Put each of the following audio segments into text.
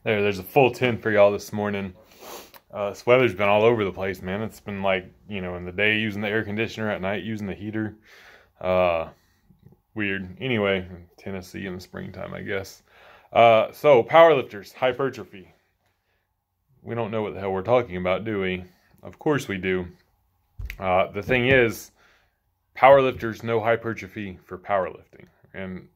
There's a full 10 for y'all this morning. This weather's been all over the place, man. It's been like, in the day using the air conditioner, at night using the heater. Uh, Weird. Anyway, Tennessee in the springtime, I guess. So, powerlifters, hypertrophy. We don't know what the hell we're talking about, do we? Of course we do. The thing is, powerlifters know hypertrophy for powerlifting. And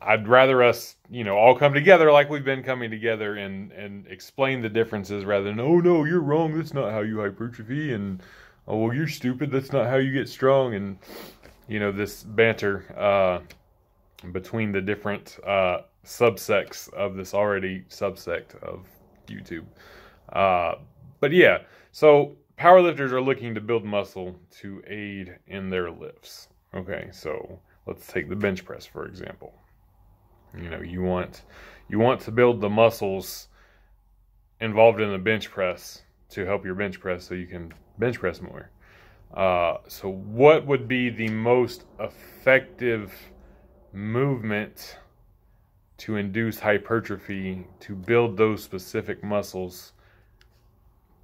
I'd rather us, all come together like we've been coming together and explain the differences rather than, oh no, you're wrong, that's not how you hypertrophy, and oh, well, you're stupid, that's not how you get strong, and, this banter between the different subsects of this already subsect of YouTube. But yeah, so powerlifters are looking to build muscle to aid in their lifts. Okay, so let's take the bench press, for example. You want to build the muscles involved in the bench press to help your bench press so you can bench press more. So what would be the most effective movement to induce hypertrophy to build those specific muscles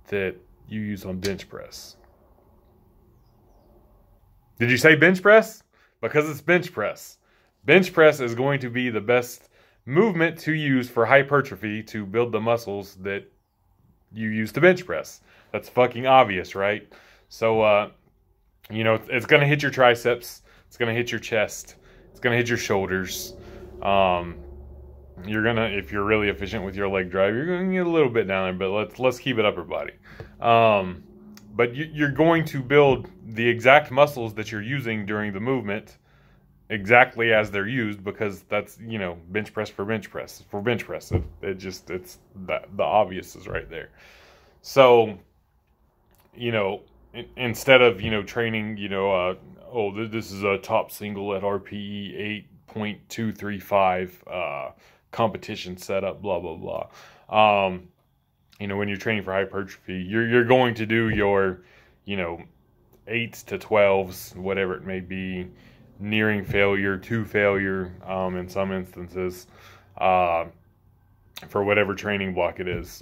that you use on bench press? Did you say bench press? Because it's bench press. Bench press is going to be the best movement to use for hypertrophy to build the muscles that you use to bench press. That's fucking obvious, right? So, it's going to hit your triceps. It's going to hit your chest. It's going to hit your shoulders. You're going to, if you're really efficient with your leg drive, you're going to get a little bit down there, but let's keep it upper body. But you're going to build the exact muscles that you're using during the movement exactly as they're used, because that's, bench press for bench press for bench press. It's the obvious is right there. So, instead of, training, this is a top single at RPE 8.235, competition setup, blah, blah, blah. When you're training for hypertrophy, you're going to do your, 8s to 12s, whatever it may be, nearing failure to failure, in some instances, for whatever training block it is,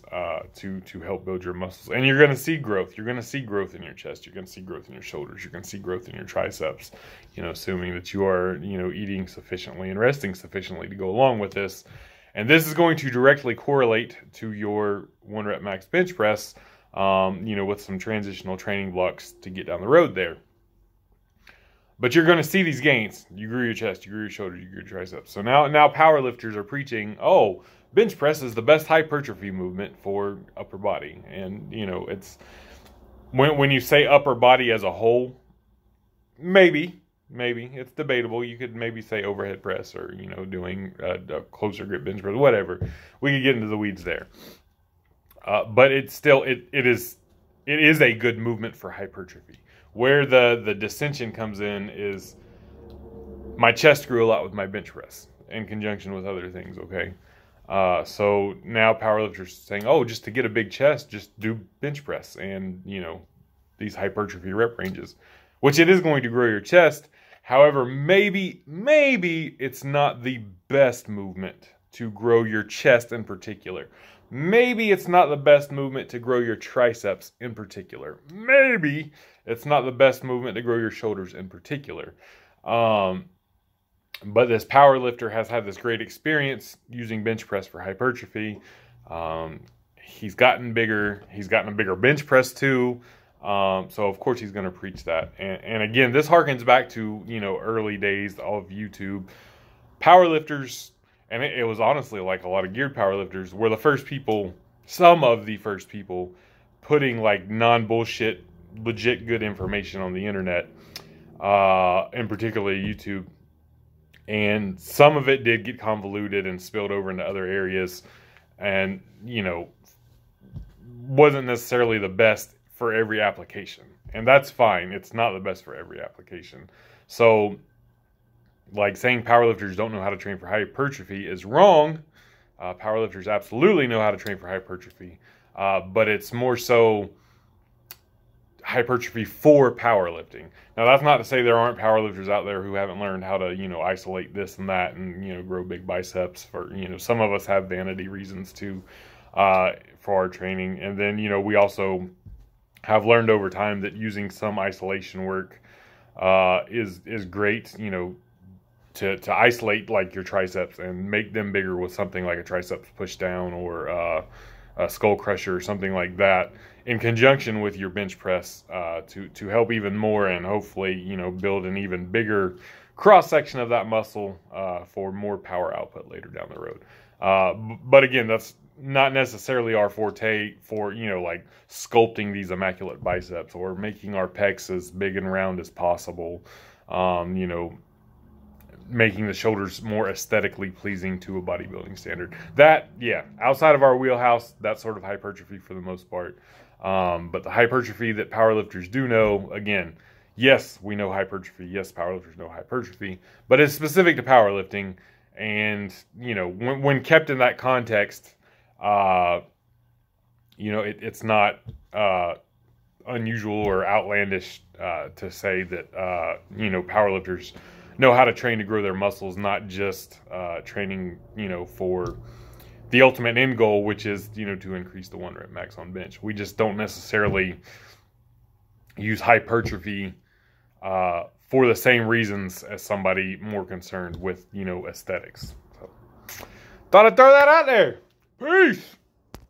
to help build your muscles. And you're going to see growth. You're going to see growth in your chest. You're going to see growth in your shoulders. You're going to see growth in your triceps, assuming that you are, eating sufficiently and resting sufficiently to go along with this. And this is going to directly correlate to your 1 rep max bench press, with some transitional training blocks to get down the road there. But you're going to see these gains. You grew your chest, you grew your shoulders, you grew your triceps. So now powerlifters are preaching, oh, bench press is the best hypertrophy movement for upper body. And, it's, when you say upper body as a whole, maybe, it's debatable. You could maybe say overhead press or, doing a closer grip bench press, whatever. We could get into the weeds there. But it's still, it is a good movement for hypertrophy. Where the dissension comes in is my chest grew a lot with my bench press in conjunction with other things, okay? So now powerlifters are saying, oh, just to get a big chest, just do bench press and, these hypertrophy rep ranges, which it is going to grow your chest. However, maybe it's not the best movement to grow your chest in particular. Maybe it's not the best movement to grow your triceps in particular. Maybe it's not the best movement to grow your shoulders in particular. But this powerlifter has had this great experience using bench press for hypertrophy. He's gotten bigger. He's gotten a bigger bench press too. So of course he's going to preach that. And again, this harkens back to, early days of YouTube. Powerlifters, and it was honestly like a lot of geared powerlifters, were the first people, some of the first people, putting like non-bullshit, legit good information on the internet, and particularly YouTube. And some of it did get convoluted and spilled over into other areas, and, wasn't necessarily the best for every application. And that's fine. It's not the best for every application. So, like, saying powerlifters don't know how to train for hypertrophy is wrong. Powerlifters absolutely know how to train for hypertrophy. But it's more so hypertrophy for powerlifting. Now, that's not to say there aren't powerlifters out there who haven't learned how to, you know, isolate this and that and, you know, grow big biceps. For, you know, some of us have vanity reasons too, for our training. And then, you know, we also have learned over time that using some isolation work is great, you know, to isolate like your triceps and make them bigger with something like a triceps push down or a skull crusher or something like that, in conjunction with your bench press, to help even more and hopefully, you know, build an even bigger cross section of that muscle for more power output later down the road. But again, that's not necessarily our forte for, you know, like sculpting these immaculate biceps or making our pecs as big and round as possible. You know, making the shoulders more aesthetically pleasing to a bodybuilding standard. That, yeah, outside of our wheelhouse, that's sort of hypertrophy for the most part. But the hypertrophy that powerlifters do know, again, yes, we know hypertrophy. Yes, powerlifters know hypertrophy, but it's specific to powerlifting. And, you know, when kept in that context, you know, it's not unusual or outlandish to say that, you know, powerlifters know how to train to grow their muscles, not just training, you know, for the ultimate end goal, which is, you know, to increase the 1 rep max on bench. We just don't necessarily use hypertrophy for the same reasons as somebody more concerned with, you know, aesthetics. So, thought I'd throw that out there. Peace.